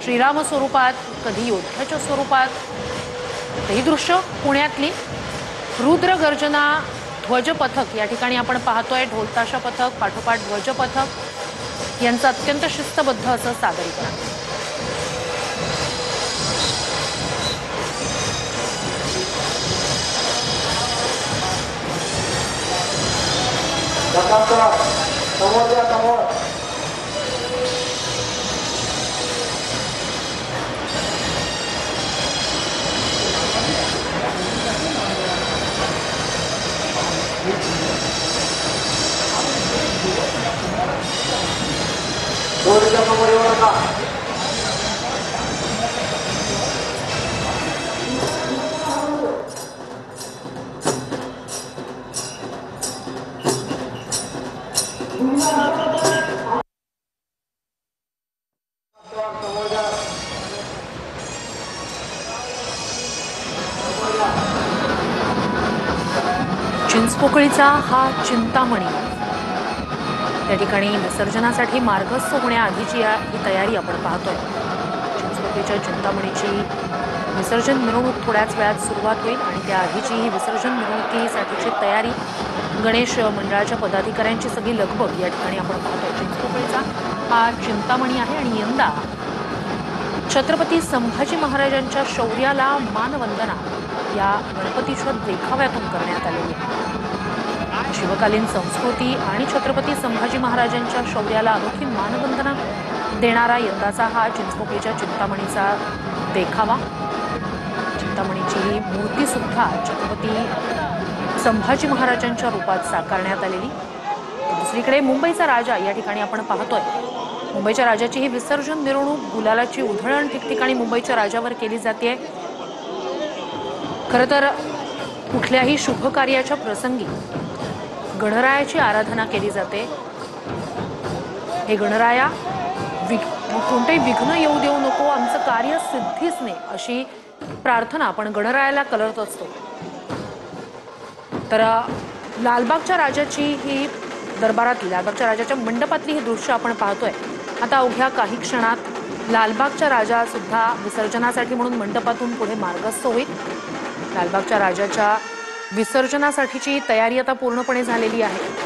श्रीराम स्वरूपात, कधी योद्ध्याच्या स्वरूपात। ही दृश्य पुण्यातली रुद्र गर्जना ध्वज पथक या ठिकाणी आपण पाहतोय। ढोलताशा पथक पाठोपाठ ध्वज पथक यांचं अत्यंत शिस्तबद्ध असं सादरीकरण। चिंचपोकळीचा हा चिंतामणी या ठिकाणी विसर्जनासाठी मार्गस्थ होण्याआधीची ही तयारी आपण पाहतोय। चिंचपोकळीच्या चिंतामणीची विसर्जन मिरवणूक थोड्याच वेळात सुरुवात होईल आणि त्याआधीची ही विसर्जन मिरवणुकीसाठीची तयारी गणेश मंडळाच्या पदाधिकाऱ्यांची सगळी लगबग या ठिकाणी आपण पाहतोय। चिंचपोकळीचा हा चिंतामणी आहे आणि यंदा छत्रपती संभाजी महाराजांच्या शौर्याला मानवंदना या गणपतीच्या देखाव्यातून करण्यात आलेली आहे। शिवकालीन संस्कृती आणि छत्रपती संभाजी महाराजांच्या शौर्याला अनोखी मानवंदना देणारा यंदाचा हा चिंचपोकळीच्या चिंतामणीचा देखावा। चिंतामणीची ही मूर्ती सुद्धा छत्रपती संभाजी महाराजांच्या रूपात साकारण्यात आलेली। दुसरीकडे मुंबईचा राजा या ठिकाणी आपण पाहतोय। मुंबईच्या राजाची ही विसर्जन मिरवणूक गुलालाची उधळण ठिकठिकाणी मुंबईच्या राजावर केली जाते। खरं तर कुठल्याही शुभ कार्याच्या प्रसंगी गणरायाची आराधना केली जाते। हे गणराया कोणतेही विघ्न येऊ देऊ नको, आमचं कार्य सिद्धीच ने अशी प्रार्थना आपण गणरायाला करत असतो। तर लालबागच्या राजाची ही दरबारातली लालबागच्या राजाच्या मंडपातली ही दृश्य आपण पाहतोय। आता अवघ्या काही क्षणात लालबागचा राजा सुद्धा विसर्जनासाठी म्हणून मंडपातून पुढे मार्गस्थ होईल। लालबागच्या राजाच्या विसर्जनासाठीची तयारी आता पूर्णपणे झालेली आहे।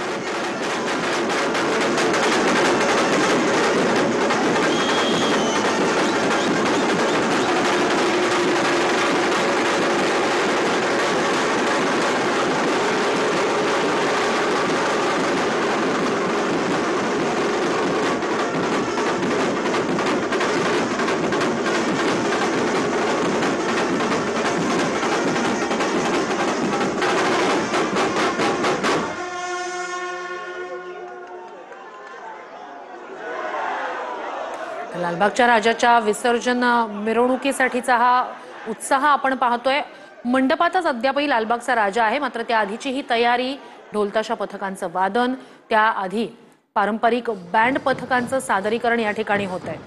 लालबागच्या राजाच्या विसर्जन मिरवणुकीसाठीचा हा उत्साह आपण पाहतोय। मंडपातच अद्यापही लालबागचा राजा आहे, मात्र त्याआधीची ही तयारी ढोलताशा पथकांचं वादन, त्याआधी पारंपरिक बँड पथकांचं सादरीकरण या ठिकाणी होत आहे।